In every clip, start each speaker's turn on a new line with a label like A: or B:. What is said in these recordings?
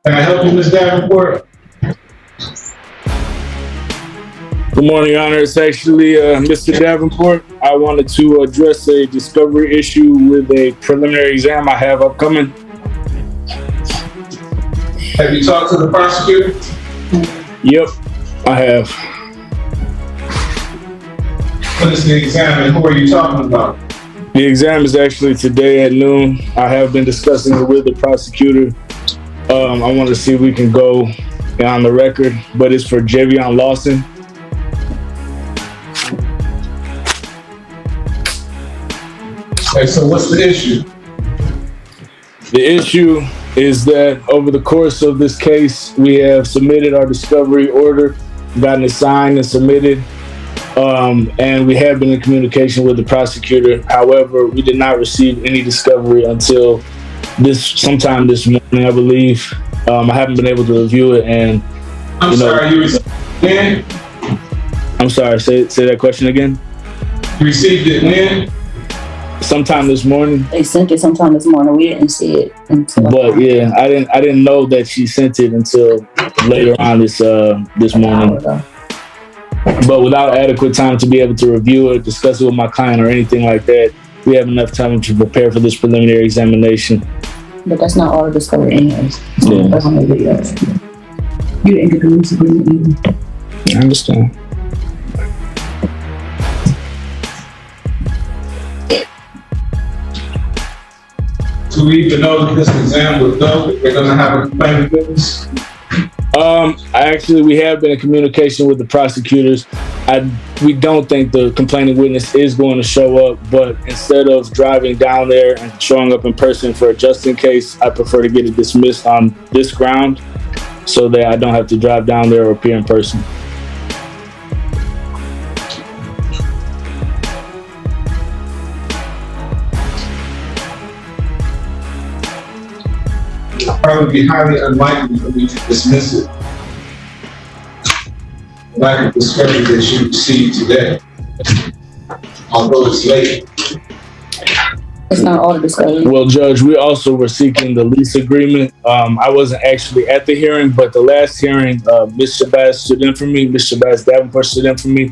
A: Can I help you, Ms. Davenport?
B: Good morning, Your Honor. It's actually Mr. Davenport. I wanted to address a discovery issue with a preliminary exam I have upcoming.
A: Have you talked to the prosecutor?
B: Yep, I have.
A: What is the exam and who are you talking about?
B: The exam is actually today at noon. I have been discussing it with the prosecutor. I want to see if we can go on the record, but it's for Javion Lawson.
A: Okay, so what's the issue?
B: The issue is that over the course of this case, we have submitted our discovery order, gotten it signed and submitted, and we have been in communication with the prosecutor. However, we did not receive any discovery until sometime this morning, I believe. I haven't been able to review it, and
A: I'm sorry, you received it when?
B: I'm sorry, say that question again.
A: You received it when?
B: Sometime this morning.
C: They sent it sometime this morning. We didn't see it until.
B: But yeah, I didn't know that she sent it until later on this morning. But without adequate time to be able to review it, discuss it with my client, or anything like that, we have enough time to prepare for this preliminary examination.
C: But that's not all the discovery anyways.
B: Yeah.
C: That's on the video. You didn't get the lease agreement either.
B: I understand.
A: Do we even know that this exam would go? They're gonna have a complaining witness?
B: We have been in communication with the prosecutors. We don't think the complaining witness is going to show up, but instead of driving down there and showing up in person for a just in case, I prefer to get it dismissed on this ground so that I don't have to drive down there or appear in person.
A: It'll probably be highly unlikely for me to dismiss it. Lack of discovery that you received today, although it's late.
C: It's not all the discovery.
B: Well, Judge, we also were seeking the lease agreement. I wasn't actually at the hearing, but the last hearing, Ms. Shabazz stood in for me. Ms. Shabazz Davenport stood in for me,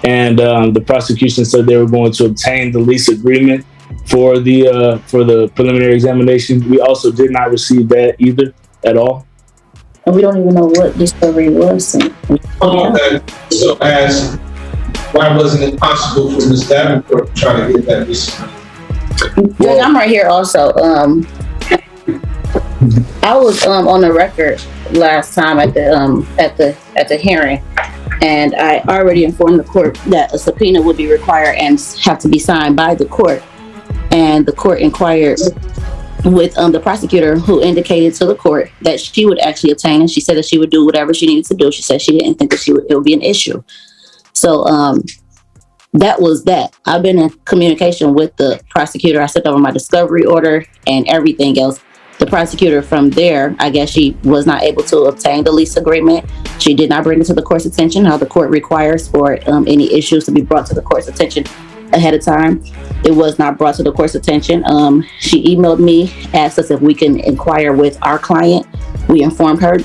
B: and the prosecution said they were going to obtain the lease agreement for the preliminary examination. We also did not receive that either at all.
C: And we don't even know what discovery was.
A: So as why wasn't it possible for Ms. Davenport to try to get that discount?
C: Judge, I'm right here also. I was on the record last time at the hearing, and I already informed the court that a subpoena would be required and have to be signed by the court. And the court inquired with the prosecutor, who indicated to the court that she would actually obtain, and she said that she would do whatever she needed to do. She said she didn't think that it would be an issue. So that was that. I've been in communication with the prosecutor. I sent over my discovery order and everything else. The prosecutor from there, I guess she was not able to obtain the lease agreement. She did not bring it to the court's attention, how the court requires for any issues to be brought to the court's attention ahead of time. It was not brought to the court's attention. She emailed me, asked us if we can inquire with our client. We informed her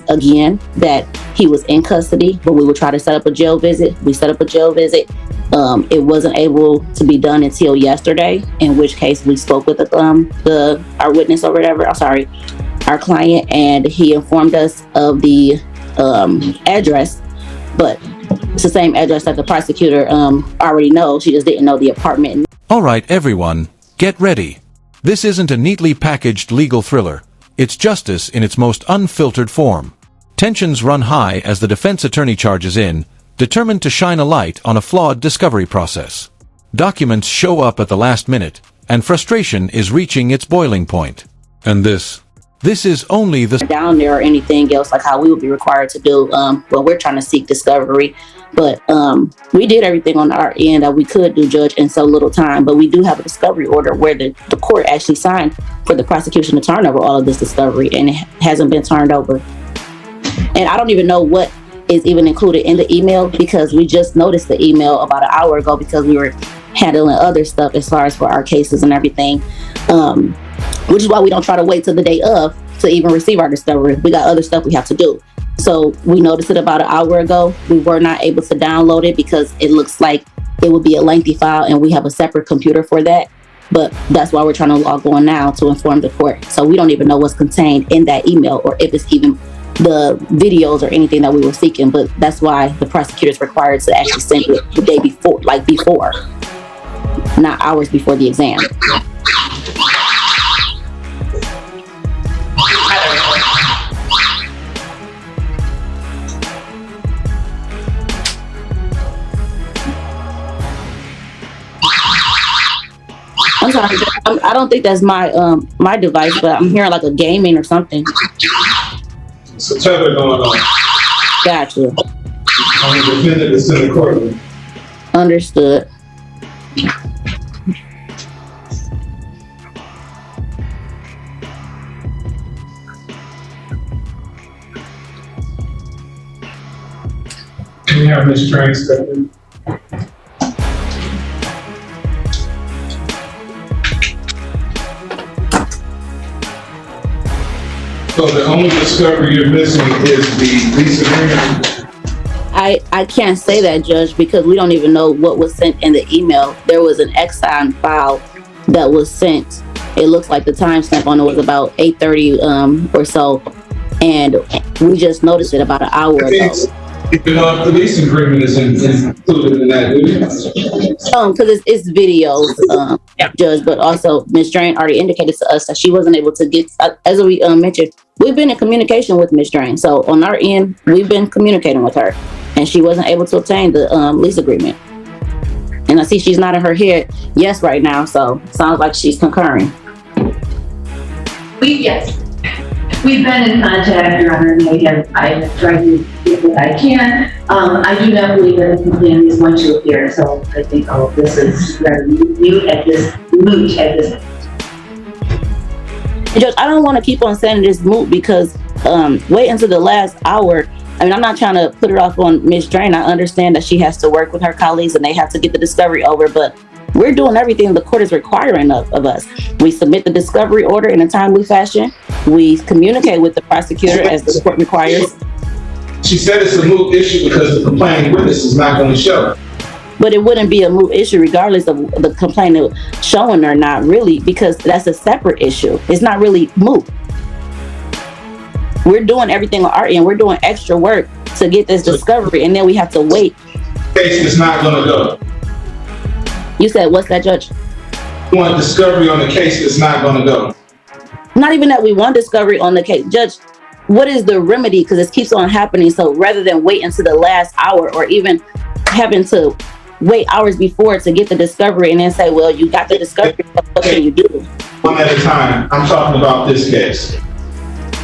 C: again that he was in custody, but we would try to set up a jail visit. We set up a jail visit. It wasn't able to be done until yesterday, in which case we spoke with our witness or whatever. Our client, and he informed us of the address, but it's the same address that the prosecutor already knows. She just didn't know the apartment.
D: All right, everyone, get ready. This isn't a neatly packaged legal thriller. It's justice in its most unfiltered form. Tensions run high as the defense attorney charges in, determined to shine a light on a flawed discovery process. Documents show up at the last minute, and frustration is reaching its boiling point. And this is only the
C: down there or anything else, like how we would be required to do when we're trying to seek discovery. But we did everything on our end that we could do, Judge, in so little time. But we do have a discovery order where the court actually signed for the prosecution to turn over all of this discovery, and it hasn't been turned over. And I don't even know what is even included in the email, because we just noticed the email about an hour ago because we were handling other stuff as far as for our cases and everything, which is why we don't try to wait till the day of to even receive our discovery. We got other stuff we have to do. So we noticed it about an hour ago. We were not able to download it because it looks like it would be a lengthy file, and we have a separate computer for that. But that's why we're trying to log on now to inform the court. So we don't even know what's contained in that email, or if it's even the videos or anything that we were seeking. But that's why the prosecutor is required to actually send it the day before, like before, not hours before the exam. I'm sorry, I don't think that's my my device, but I'm hearing like a gaming or something.
A: It's a tether going on.
C: Gotcha.
A: I'm the defendant that's in the courtroom.
C: Understood.
A: Can you have Ms. Train step in? So the only discovery you're missing is the lease agreement?
C: I can't say that, Judge, because we don't even know what was sent in the email. There was an Exxon file that was sent. It looks like the timestamp on it was about 8:30 or so, and we just noticed it about an hour ago.
A: You know, if the lease agreement is included in that, do you?
C: Because it's videos, Judge, but also Ms. Drain already indicated to us that she wasn't able to get, as we mentioned, we've been in communication with Ms. Drain. So on our end, we've been communicating with her, and she wasn't able to obtain the lease agreement. And I see she's nodding her head yes right now, so sounds like she's concurring.
E: Yes. We've been in contact, Your Honor, and I have tried to get what I can. I do not believe that the plan is going to appear, so I think all of this is rather moot at this point.
C: Judge, I don't want to keep on saying this moot because wait until the last hour. I mean, I'm not trying to put it off on Ms. Drain. I understand that she has to work with her colleagues and they have to get the discovery over, but we're doing everything the court is requiring of us. We submit the discovery order in a timely fashion. We communicate with the prosecutor as the court requires.
A: She said it's a moot issue because the complaining witness is not going to show.
C: But it wouldn't be a moot issue regardless of the complainant showing or not, really, because that's a separate issue. It's not really moot. We're doing everything on our end. We're doing extra work to get this discovery, and then we have to wait.
A: The case is not going to go.
C: You said, what's that, Judge?
A: You want discovery on the case that's not going to go.
C: Not even that we want discovery on the case. Judge, what is the remedy? Because this keeps on happening. So rather than wait until the last hour or even having to wait hours before to get the discovery and then say, well, you got the discovery, what can you do?
A: One at a time. I'm talking about this case.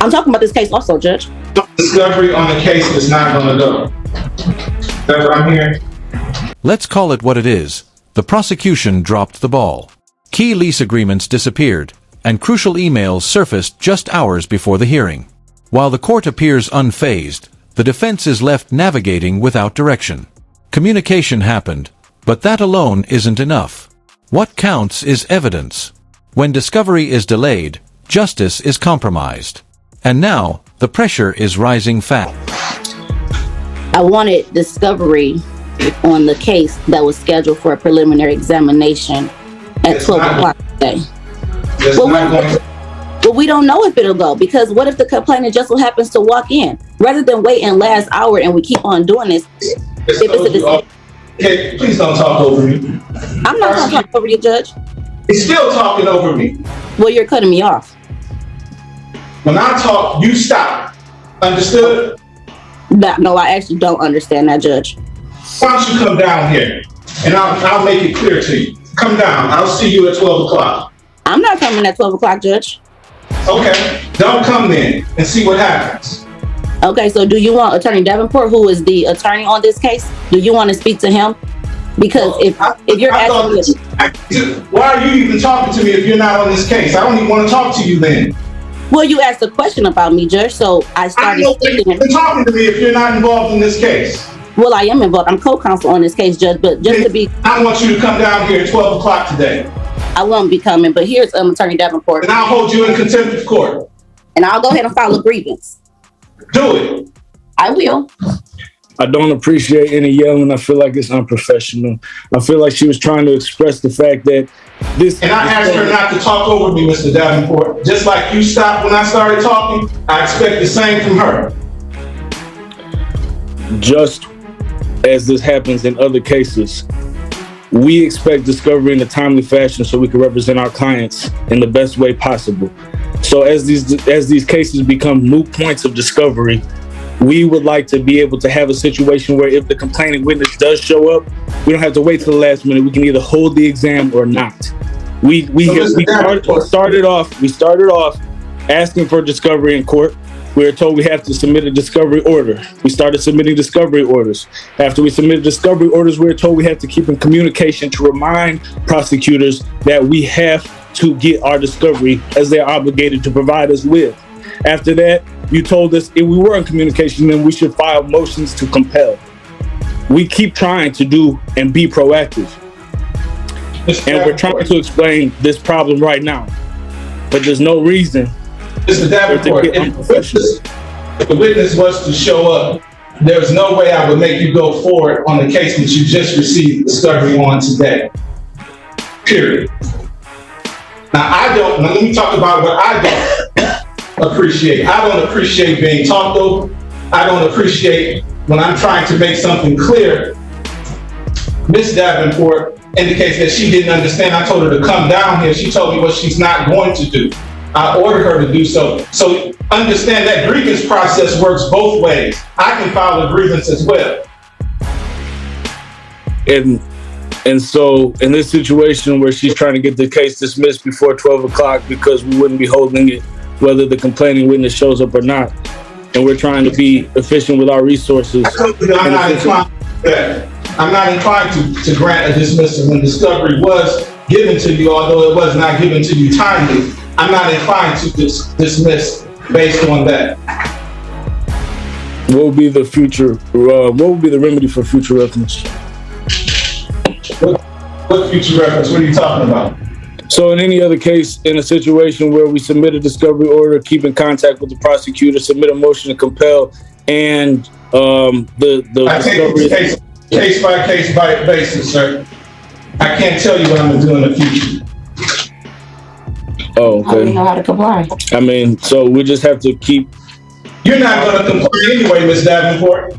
C: I'm talking about this case also, Judge.
A: Discovery on the case that's not going to go. That's what I'm hearing.
D: Let's call it what it is. The prosecution dropped the ball. Key lease agreements disappeared, and crucial emails surfaced just hours before the hearing. While the court appears unfazed, the defense is left navigating without direction. Communication happened, but that alone isn't enough. What counts is evidence. When discovery is delayed, justice is compromised. And now, the pressure is rising fast.
C: I wanted discovery on the case that was scheduled for a preliminary examination at 12 o'clock today. Well, we don't know if it'll go, because what if the complainant just so happens to walk in? Rather than wait in last hour and we keep on doing this.
A: Okay, please don't talk over me.
C: I'm not going to talk over you, Judge.
A: He's still talking over me.
C: Well, you're cutting me off.
A: When I talk, you stop. Understood?
C: No, I actually don't understand that, Judge.
A: Why don't you come down here and I'll make it clear to you. Come down. I'll see you at 12 o'clock.
C: I'm not coming at 12 o'clock, Judge.
A: Okay. Don't come then and see what happens.
C: Okay, so do you want Attorney Davenport, who is the attorney on this case, do you want to speak to him? Because if you're asking me,
A: why are you even talking to me if you're not on this case? I don't even want to talk to you then.
C: Well, you asked a question about me, Judge, so I started speaking.
A: You're talking to me if you're not involved in this case.
C: Well, I am involved. I'm co-counsel on this case, Judge, but just to be...
A: I want you to come down here at 12 o'clock today.
C: I won't be coming, but here's Attorney Davenport.
A: And I'll hold you in contempt of court.
C: and I'll go ahead and file a grievance.
A: Do it.
C: I will.
B: I don't appreciate any yelling. I feel like it's unprofessional. I feel like she was trying to express the fact that this.
A: And I asked her not to talk over me, Mr. Davenport. Just like you stopped when I started talking, I expect the same from her.
B: Just as this happens in other cases, we expect discovery in a timely fashion so we can represent our clients in the best way possible. So as these cases become moot points of discovery, we would like to be able to have a situation where if the complaining witness does show up, we don't have to wait till the last minute. We can either hold the exam or not. We started off asking for discovery in court. We were told we have to submit a discovery order. We started submitting discovery orders. After we submitted discovery orders, we were told we have to keep in communication to remind prosecutors that we have to get our discovery as they're obligated to provide us with. After that, you told us if we were in communication, then we should file motions to compel. We keep trying to do and be proactive. And we're trying to explain this problem right now. But there's no reason
A: Mr. Davenport, if the witness was to show up, there's no way I would make you go forward on the case that you just received discovery on today. Period. Now, let me talk about what I don't appreciate. I don't appreciate being talked over. I don't appreciate when I'm trying to make something clear. Ms. Davenport indicates that she didn't understand. I told her to come down here. She told me what she's not going to do. I ordered her to do so. So understand that grievance process works both ways. I can file a grievance as well.
B: And so in this situation where she's trying to get the case dismissed before 12 o'clock because we wouldn't be holding it whether the complaining witness shows up or not, and we're trying to be efficient with our resources.
A: I'm not inclined to grant a dismissal when discovery was given to you, although it was not given to you timely. I'm not inclined to dismiss based on that.
B: What would be the future? What would be the remedy for future reference?
A: What future reference? What are you talking about?
B: So in any other case, in a situation where we submit a discovery order, keep in contact with the prosecutor, submit a motion to compel, and the
A: I
B: discovery
A: take it case by basis, sir. I can't tell you what I'm gonna do in the future.
B: Oh,
C: I don't
B: okay.
C: know how to comply.
B: I mean, so we just have to keep.
A: You're not gonna comply anyway, Ms. Davenport.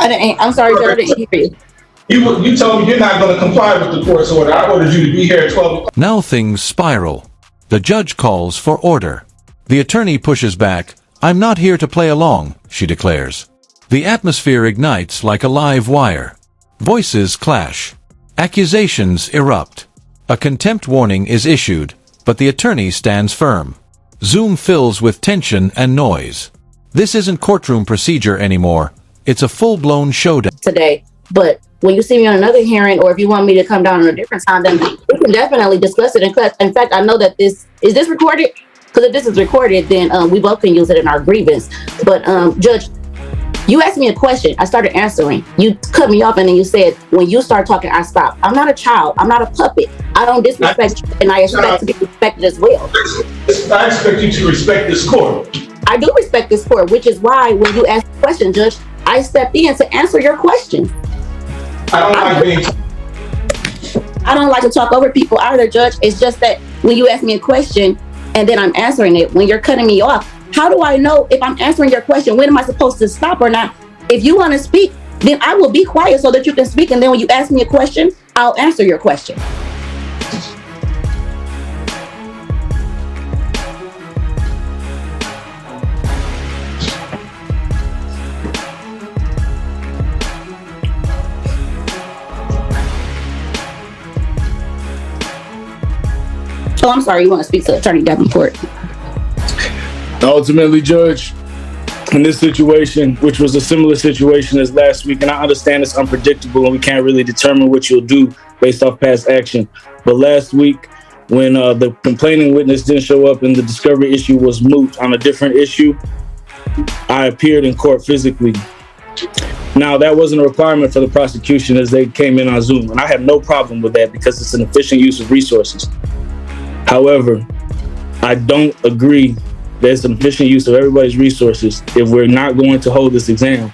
C: I'm sorry, Judge, I didn't hear you.
A: You told me you're not gonna comply with the court's order. I ordered you to be here at 12 o'clock.
D: Now things spiral. The judge calls for order. The attorney pushes back. "I'm not here to play along," she declares. The atmosphere ignites like a live wire. Voices clash. Accusations erupt. A contempt warning is issued, but the attorney stands firm. Zoom fills with tension and noise. This isn't courtroom procedure anymore. It's a full-blown showdown.
C: Today, but when you see me on another hearing, or if you want me to come down on a different time, then we can definitely discuss it in class. In fact, I know that is this recorded? Because if this is recorded, then we both can use it in our grievance. But Judge, you asked me a question. I started answering. You cut me off, and then you said, when you start talking, I stop. I'm not a child. I'm not a puppet. I don't disrespect you, and I expect to be respected as well.
A: I expect you to respect this court.
C: I do respect this court, which is why when you asked the question, Judge, I stepped in to answer your question.
A: I
C: don't like to talk over people either, Judge. It's just that when you ask me a question and then I'm answering it, when you're cutting me off, how do I know if I'm answering your question? When am I supposed to stop or not? If you want to speak, then I will be quiet so that you can speak. And then when you ask me a question, I'll answer your question. Oh, I'm sorry. You want to speak to Attorney Davenport?
B: Ultimately, Judge, in this situation, which was a similar situation as last week, and I understand it's unpredictable and we can't really determine what you'll do based off past action. But last week, when the complaining witness didn't show up and the discovery issue was moot on a different issue, I appeared in court physically. Now, that wasn't a requirement for the prosecution as they came in on Zoom, and I have no problem with that because it's an efficient use of resources. However, I don't agree there's an efficient use of everybody's resources if we're not going to hold this exam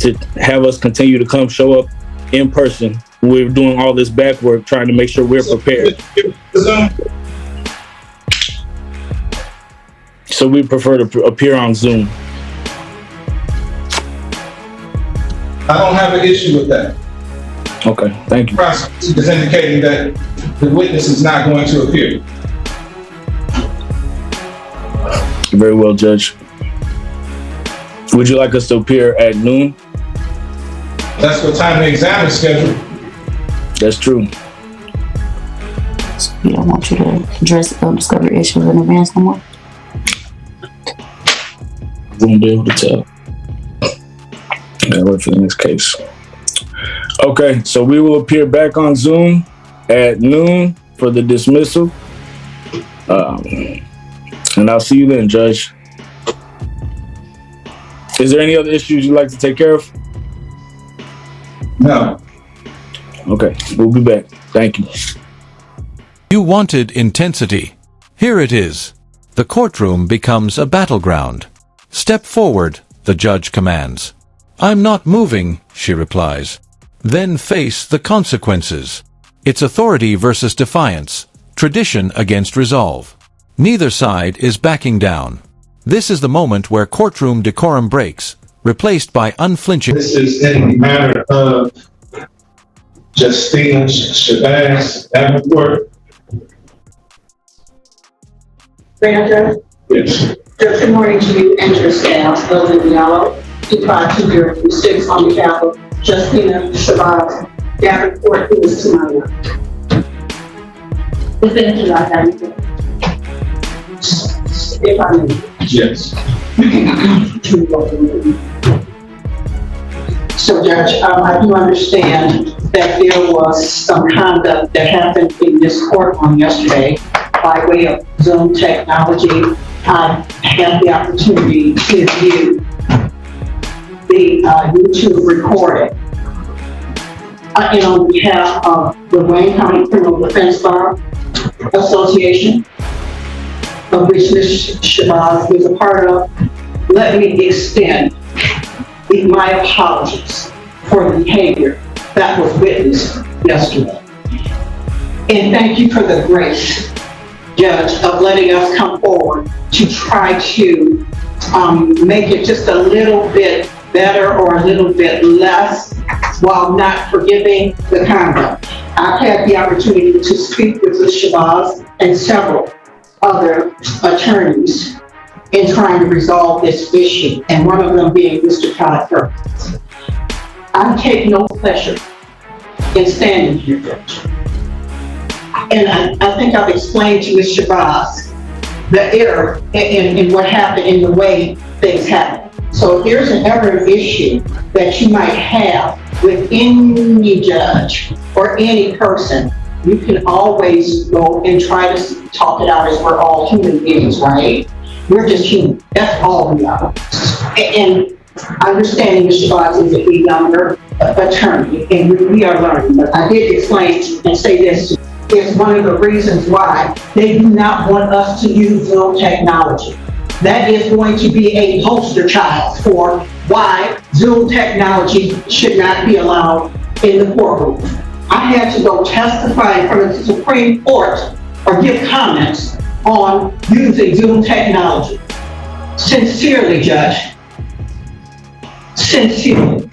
B: to have us continue to come show up in person. We're doing all this back work trying to make sure we're prepared. So we prefer to appear on Zoom.
A: I don't have an issue with that.
B: Okay, thank you.
A: The prosecutor is indicating that the witness is not going to appear.
B: Very well, Judge. Would you like us to appear at noon?
A: That's what time the exam is scheduled.
B: That's true.
C: We don't want you to address discovery issues in advance no more.
B: Won't be able to tell. Gotta wait for the next case. Okay, so we will appear back on Zoom at noon for the dismissal. And I'll see you then, Judge. Is there any other issues you'd like to take care of?
A: No.
B: Okay, we'll be back. Thank you.
D: You wanted intensity. Here it is. The courtroom becomes a battleground. Step forward, the judge commands. I'm not moving, she replies. Then face the consequences. It's authority versus defiance, tradition against resolve. Neither side is backing down. This is the moment where courtroom decorum breaks, replaced by unflinching.
A: This is in the matter of Justina Shabazz Davenport.
F: Manager,
A: Yes.
F: good morning to you and your staff, those in yellow, 25206 on behalf of Justina Shabazz Davenport, who is to my left.
E: Defendant Davenport.
F: If I may.
A: Yes.
F: So, Judge, I do understand that there was some conduct that happened in this courtroom yesterday by way of Zoom technology. I had the opportunity to view the YouTube recording. And on behalf of the Wayne County Criminal Defense Bar Association, of which Ms. Shabazz is a part of, let me extend my apologies for the behavior that was witnessed yesterday. And thank you for the grace, Judge, of letting us come forward to try to make it just a little bit better or a little bit less while not forgiving the conduct. I've had the opportunity to speak with Ms. Shabazz and several other attorneys in trying to resolve this issue, and one of them being Mr. Todd Perkins. I take no pleasure in standing here, Judge. And I think I've explained to Ms. Shabazz the error in what happened in the way things happen. So if there's ever an issue that you might have with any judge or any person, you can always go and try to talk it out, as we're all human beings, right? We're just human. That's all we are. And understanding Mr. Shabazz is a younger attorney, and we are learning. But I did explain and say this is one of the reasons why they do not want us to use Zoom technology. That is going to be a poster child for why Zoom technology should not be allowed in the courtroom. I had to go testify in front of the Supreme Court or give comments on using Zoom technology. Sincerely, Judge, sincerely,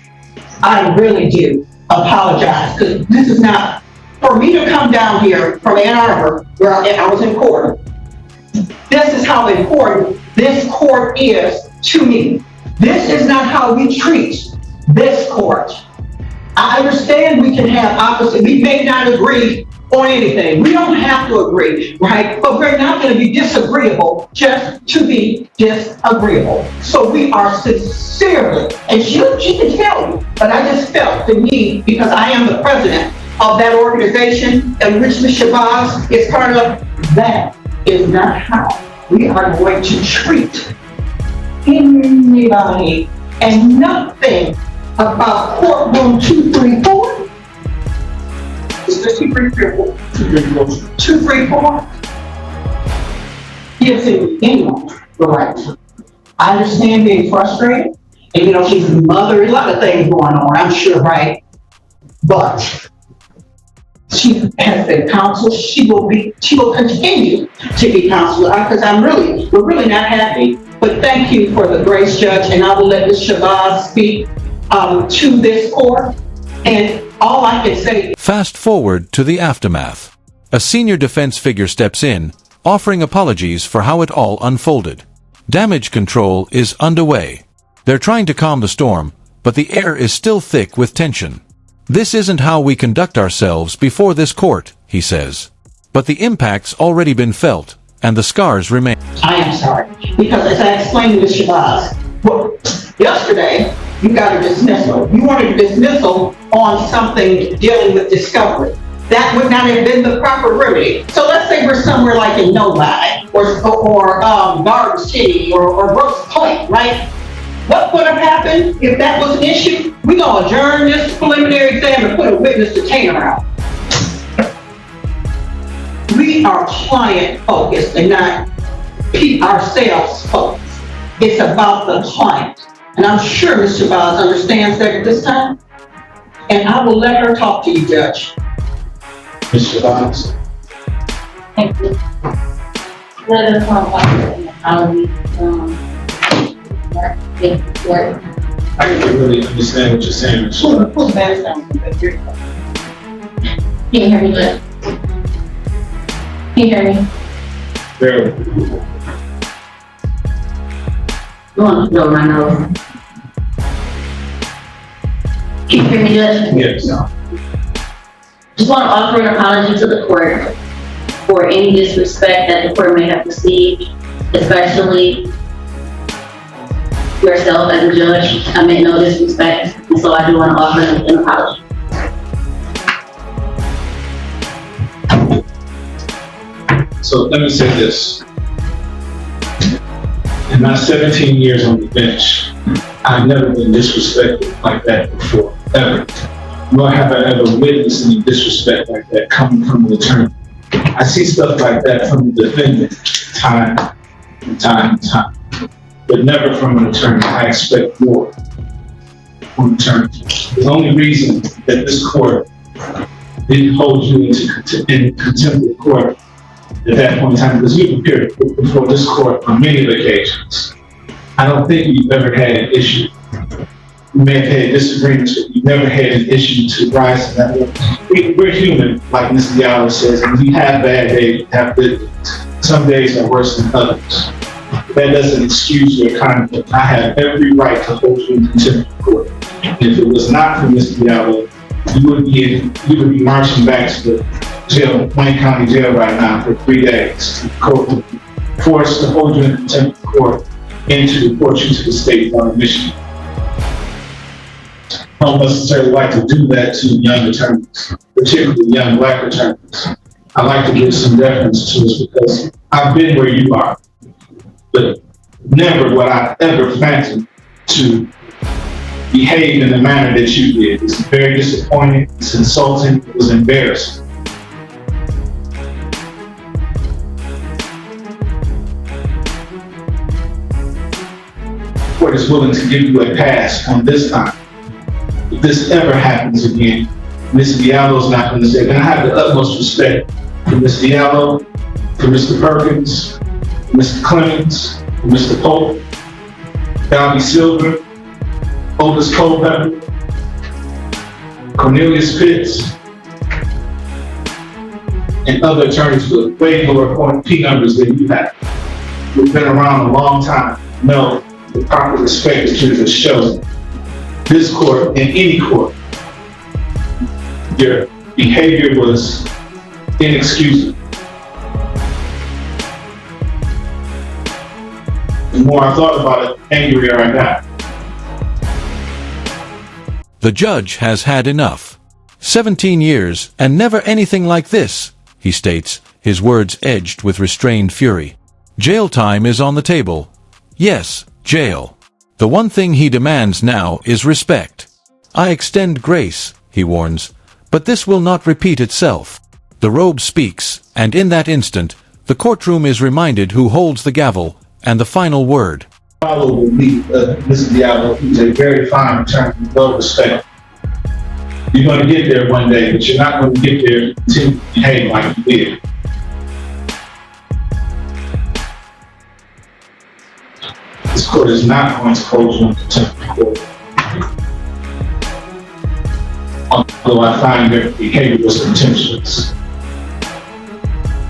F: I really do apologize, because this is not, for me to come down here from Ann Arbor, where I was in court, this is how important this court is to me. This is not how we treat this court. I understand we can have opposite, we may not agree on anything. We don't have to agree, right? But we're not going to be disagreeable just to be disagreeable. So we are sincerely, and she can tell you, but I just felt the need, because I am the president of that organization, and which Ms. Shabazz is part of, that is not how we are going to treat anybody, and nothing about courtroom 234. Is this 234? 234 gives anyone the right time. I understand being frustrated, and she's a mother, a lot of things going on, I'm sure, right? But she has been counseled. She will continue to be counseled, because we're really not happy. But thank you for the grace, Judge, and I will let Ms. Shabazz speak to this court. And all I can say.
D: Fast forward to the aftermath. A senior defense figure steps in, offering apologies for how it all unfolded. Damage control is underway. They're trying to calm the storm, but the air is still thick with tension. This isn't how we conduct ourselves before this court, he says. But the impact's already been felt, and the scars remain.
F: I am sorry, because as I explained to Ms. Shabazz, yesterday, you got a dismissal. You wanted a dismissal on something dealing with discovery. That would not have been the proper remedy. So let's say we're somewhere like in Novi, or Garden City, or Brooks Point, right? What would have happened if that was an issue? We're going to adjourn this preliminary exam and put a witness detainer out. We are client focused and not ourselves focused. It's about the client. And I'm sure Ms. Shabazz understands that at this time. And I will let her talk to you, Judge.
A: Ms. Shabazz.
C: Thank you. Let us talk about the apology.
A: I didn't really understand what you're saying, Ms. Shabazz.
F: Pull the mask down.
C: Can you hear me good? Can you hear me?
A: Barely.
C: You want to blow my nose? Can you hear me good?
A: Yes.
C: Just want to offer an apology to the court for any disrespect that the court may have received, especially yourself as a judge. I meant no disrespect, and so I do want to offer an apology.
A: So let me say this. In my 17 years on the bench, I've never been disrespected like that before, ever. Nor have I ever witnessed any disrespect like that coming from an attorney. I see stuff like that from the defendant time and time and time, but never from an attorney. I expect more from an attorney. The only reason that this court didn't hold you in contempt of court at that point in time, because you appeared before this court on many occasions. I don't think you've ever had an issue. You may have had disagreements, but you've never had an issue to rise to that level. We're human, like Mr. Diallo says, and we have bad days, we have good days. Some days are worse than others. That doesn't excuse your conduct. I have every right to hold you in contempt of court. If it was not for Mr. Diallo, you would be marching back to the jail, Wayne County Jail right now for 3 days. Court forced to hold you in contempt of court and to deport you to the state on a mission. I don't necessarily like to do that to young attorneys, particularly young Black attorneys. I like to give some deference to us because I've been where you are, but never would I ever fancy to behave in the manner that you did. It's very disappointing, it's insulting, it was embarrassing. Court is willing to give you a pass on this time. If this ever happens again, Mr. Diallo's not going to say, and I have the utmost respect for Mr. Diallo, for Mr. Perkins, for Mr. Clemens, for Mr. Pope, Bobby Silver, Otis Culpepper, Cornelius Pitts, and other attorneys with way lower point P numbers than you have. We've been around a long time, know the proper respect that you have shown. This court and any court, your behavior was inexcusable. The more I thought about it, the angrier I got.
D: The judge has had enough. 17 years and never anything like this, he states, his words edged with restrained fury. Jail time is on the table. Yes, jail. The one thing he demands now is respect. I extend grace, he warns, but this will not repeat itself. The robe speaks, and in that instant, the courtroom is reminded who holds the gavel and the final word.
A: Follow will be Mr. Diallo, who's a very fine attorney, well respected. You're going to get there one day, but you're not going to get there until you behave like you did. This court is not going to hold you in contempt of court. Although I find your behavior was contemptuous.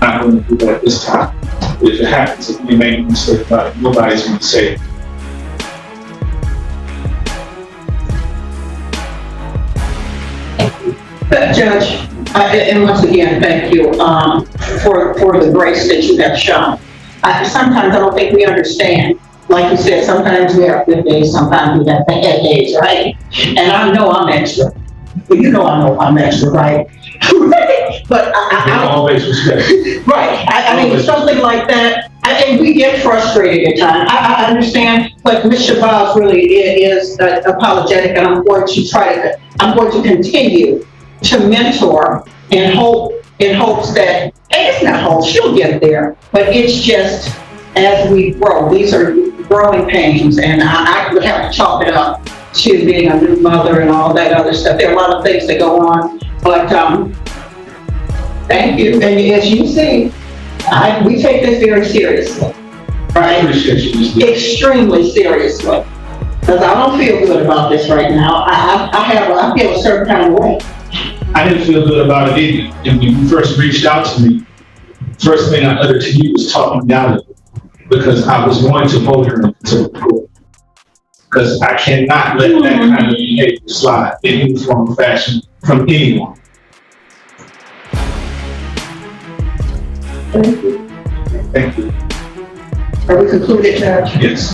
A: I'm not going to do that this time. If it happens, if we make a mistake about it, nobody's going to say it.
F: Judge, and once again, thank you for the grace that you have shown. Sometimes I don't think we understand. Like you said, sometimes we have good days, sometimes we have bad days, right? And I know I'm extra. You know I know I'm extra, right? But I
A: always respect.
F: Right. I mean, something like that. And we get frustrated at times. I understand, but Ms. Shabazz really is apologetic, and I'm going to continue to mentor in hopes that, and it's not hope, she'll get there, but it's just as we grow. These are growing pains, and I would have to chalk it up to being a new mother and all that other stuff. There are a lot of things that go on, but thank you. And as you see, we take this very seriously, right? Extremely seriously, because I don't feel good about this right now. I feel a certain kind of way.
A: I didn't feel good about it either. And when you first reached out to me, first thing I uttered to you was talking me out of it, because I was going to hold her into the court. Because I cannot let that kind of behavior slide in any form or fashion from anyone.
F: Thank you.
A: Thank you.
F: Are we concluded, Judge?
A: Yes.